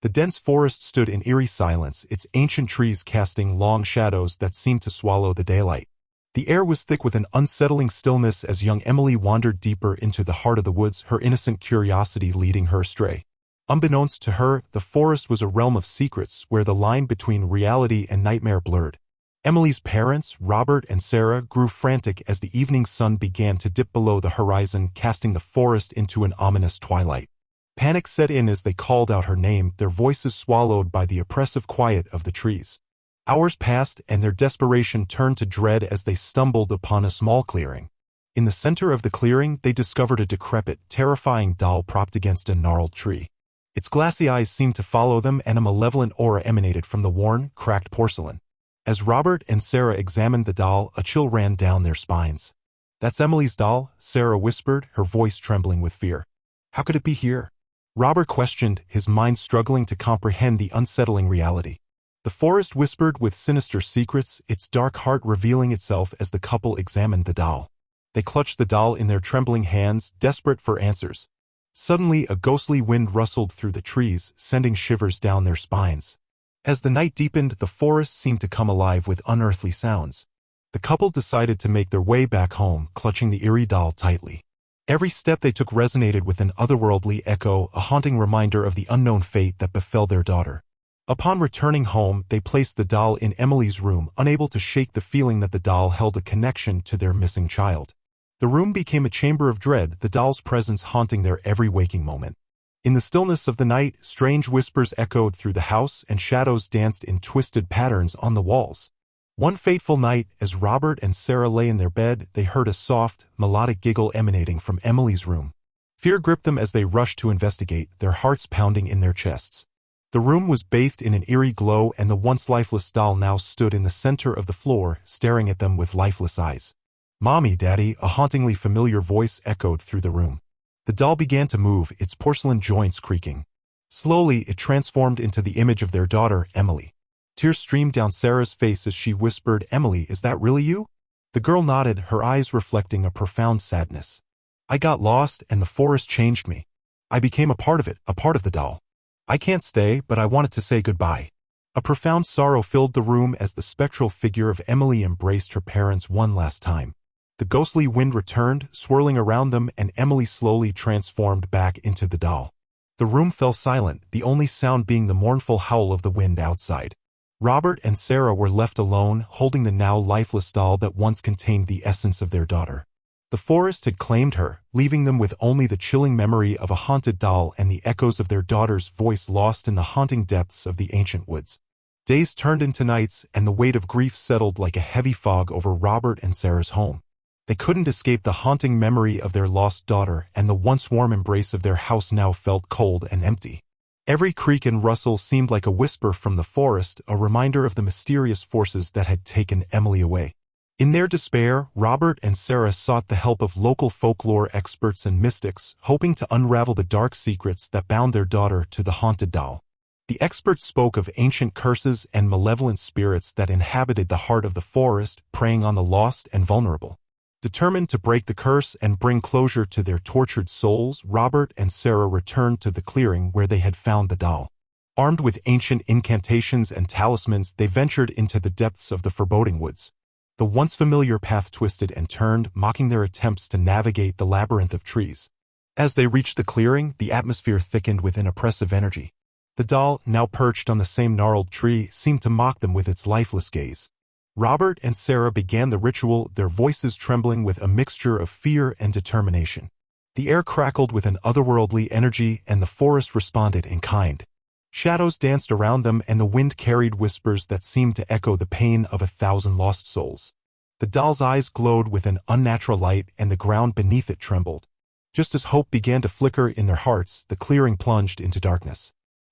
The dense forest stood in eerie silence, its ancient trees casting long shadows that seemed to swallow the daylight. The air was thick with an unsettling stillness as young Emily wandered deeper into the heart of the woods, her innocent curiosity leading her astray. Unbeknownst to her, the forest was a realm of secrets where the line between reality and nightmare blurred. Emily's parents, Robert and Sarah, grew frantic as the evening sun began to dip below the horizon, casting the forest into an ominous twilight. Panic set in as they called out her name, their voices swallowed by the oppressive quiet of the trees. Hours passed, and their desperation turned to dread as they stumbled upon a small clearing. In the center of the clearing, they discovered a decrepit, terrifying doll propped against a gnarled tree. Its glassy eyes seemed to follow them, and a malevolent aura emanated from the worn, cracked porcelain. As Robert and Sarah examined the doll, a chill ran down their spines. "That's Emily's doll," Sarah whispered, her voice trembling with fear. "How could it be here?" Robert questioned, his mind struggling to comprehend the unsettling reality. The forest whispered with sinister secrets, its dark heart revealing itself as the couple examined the doll. They clutched the doll in their trembling hands, desperate for answers. Suddenly, a ghostly wind rustled through the trees, sending shivers down their spines. As the night deepened, the forest seemed to come alive with unearthly sounds. The couple decided to make their way back home, clutching the eerie doll tightly. Every step they took resonated with an otherworldly echo, a haunting reminder of the unknown fate that befell their daughter. Upon returning home, they placed the doll in Emily's room, unable to shake the feeling that the doll held a connection to their missing child. The room became a chamber of dread, the doll's presence haunting their every waking moment. In the stillness of the night, strange whispers echoed through the house, and shadows danced in twisted patterns on the walls. One fateful night, as Robert and Sarah lay in their bed, they heard a soft, melodic giggle emanating from Emily's room. Fear gripped them as they rushed to investigate, their hearts pounding in their chests. The room was bathed in an eerie glow, and the once lifeless doll now stood in the center of the floor, staring at them with lifeless eyes. "Mommy, Daddy," a hauntingly familiar voice echoed through the room. The doll began to move, its porcelain joints creaking. Slowly, it transformed into the image of their daughter, Emily. Tears streamed down Sarah's face as she whispered, "Emily, is that really you?" The girl nodded, her eyes reflecting a profound sadness. "I got lost, and the forest changed me. I became a part of it, a part of the doll. I can't stay, but I wanted to say goodbye." A profound sorrow filled the room as the spectral figure of Emily embraced her parents one last time. The ghostly wind returned, swirling around them, and Emily slowly transformed back into the doll. The room fell silent, the only sound being the mournful howl of the wind outside. Robert and Sarah were left alone, holding the now lifeless doll that once contained the essence of their daughter. The forest had claimed her, leaving them with only the chilling memory of a haunted doll and the echoes of their daughter's voice lost in the haunting depths of the ancient woods. Days turned into nights, and the weight of grief settled like a heavy fog over Robert and Sarah's home. They couldn't escape the haunting memory of their lost daughter, and the once warm embrace of their house now felt cold and empty. Every creak and rustle seemed like a whisper from the forest, a reminder of the mysterious forces that had taken Emily away. In their despair, Robert and Sarah sought the help of local folklore experts and mystics, hoping to unravel the dark secrets that bound their daughter to the haunted doll. The experts spoke of ancient curses and malevolent spirits that inhabited the heart of the forest, preying on the lost and vulnerable. Determined to break the curse and bring closure to their tortured souls, Robert and Sarah returned to the clearing where they had found the doll. Armed with ancient incantations and talismans, they ventured into the depths of the foreboding woods. The once familiar path twisted and turned, mocking their attempts to navigate the labyrinth of trees. As they reached the clearing, the atmosphere thickened with an oppressive energy. The doll, now perched on the same gnarled tree, seemed to mock them with its lifeless gaze. Robert and Sarah began the ritual, their voices trembling with a mixture of fear and determination. The air crackled with an otherworldly energy, and the forest responded in kind. Shadows danced around them, and the wind carried whispers that seemed to echo the pain of 1,000 lost souls. The doll's eyes glowed with an unnatural light, and the ground beneath it trembled. Just as hope began to flicker in their hearts, the clearing plunged into darkness.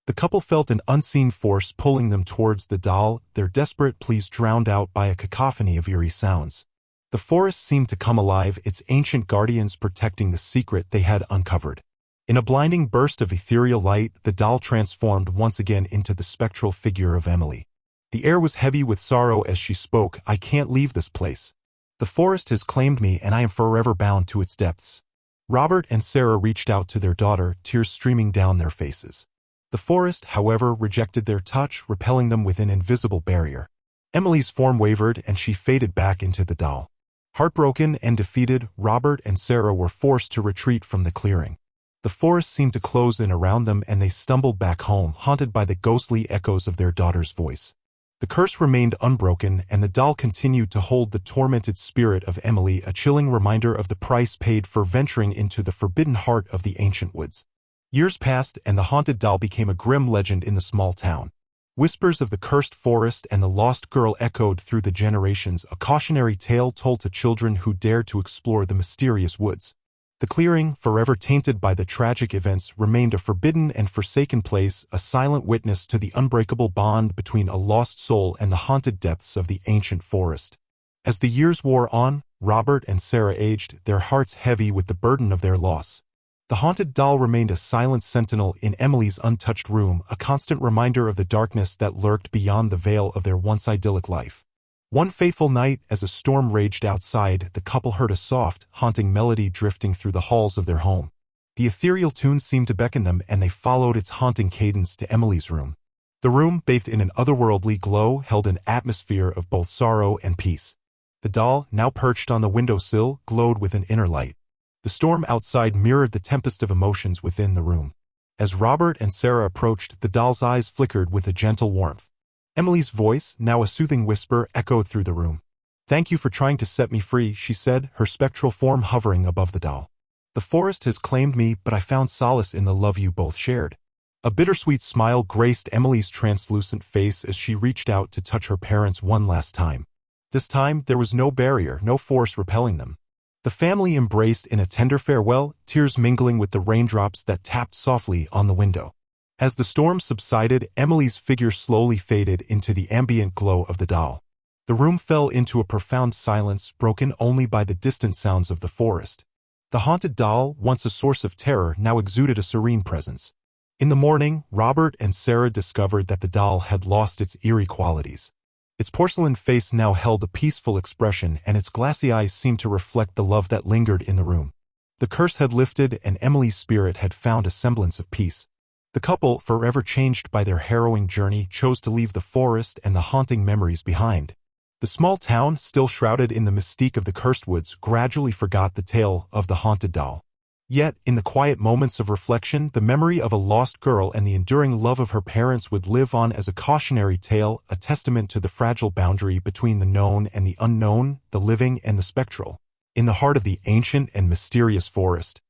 The couple felt an unseen force pulling them towards the doll, their desperate pleas drowned out by a cacophony of eerie sounds. The forest seemed to come alive, its ancient guardians protecting the secret they had uncovered. In a blinding burst of ethereal light, the doll transformed once again into the spectral figure of Emily. The air was heavy with sorrow as she spoke, "I can't leave this place. The forest has claimed me, and I am forever bound to its depths." Robert and Sarah reached out to their daughter, tears streaming down their faces. The forest, however, rejected their touch, repelling them with an invisible barrier. Emily's form wavered and she faded back into the doll. Heartbroken and defeated, Robert and Sarah were forced to retreat from the clearing. The forest seemed to close in around them and they stumbled back home, haunted by the ghostly echoes of their daughter's voice. The curse remained unbroken and the doll continued to hold the tormented spirit of Emily, a chilling reminder of the price paid for venturing into the forbidden heart of the ancient woods. Years passed and the haunted doll became a grim legend in the small town. Whispers of the cursed forest and the lost girl echoed through the generations, a cautionary tale told to children who dared to explore the mysterious woods. The clearing, forever tainted by the tragic events, remained a forbidden and forsaken place, a silent witness to the unbreakable bond between a lost soul and the haunted depths of the ancient forest. As the years wore on, Robert and Sarah aged, their hearts heavy with the burden of their loss. The haunted doll remained a silent sentinel in Emily's untouched room, a constant reminder of the darkness that lurked beyond the veil of their once idyllic life. One fateful night, as a storm raged outside, the couple heard a soft, haunting melody drifting through the halls of their home. The ethereal tune seemed to beckon them, and they followed its haunting cadence to Emily's room. The room, bathed in an otherworldly glow, held an atmosphere of both sorrow and peace. The doll, now perched on the windowsill, glowed with an inner light. The storm outside mirrored the tempest of emotions within the room. As Robert and Sarah approached, the doll's eyes flickered with a gentle warmth. Emily's voice, now a soothing whisper, echoed through the room. "Thank you for trying to set me free," she said, her spectral form hovering above the doll. "The forest has claimed me, but I found solace in the love you both shared." A bittersweet smile graced Emily's translucent face as she reached out to touch her parents one last time. This time, there was no barrier, no force repelling them. The family embraced in a tender farewell, tears mingling with the raindrops that tapped softly on the window. As the storm subsided, Emily's figure slowly faded into the ambient glow of the doll. The room fell into a profound silence, broken only by the distant sounds of the forest. The haunted doll, once a source of terror, now exuded a serene presence. In the morning, Robert and Sarah discovered that the doll had lost its eerie qualities. Its porcelain face now held a peaceful expression, and its glassy eyes seemed to reflect the love that lingered in the room. The curse had lifted, and Emily's spirit had found a semblance of peace. The couple, forever changed by their harrowing journey, chose to leave the forest and the haunting memories behind. The small town, still shrouded in the mystique of the cursed woods, gradually forgot the tale of the haunted doll. Yet, in the quiet moments of reflection, the memory of a lost girl and the enduring love of her parents would live on as a cautionary tale, a testament to the fragile boundary between the known and the unknown, the living and the spectral. In the heart of the ancient and mysterious forest,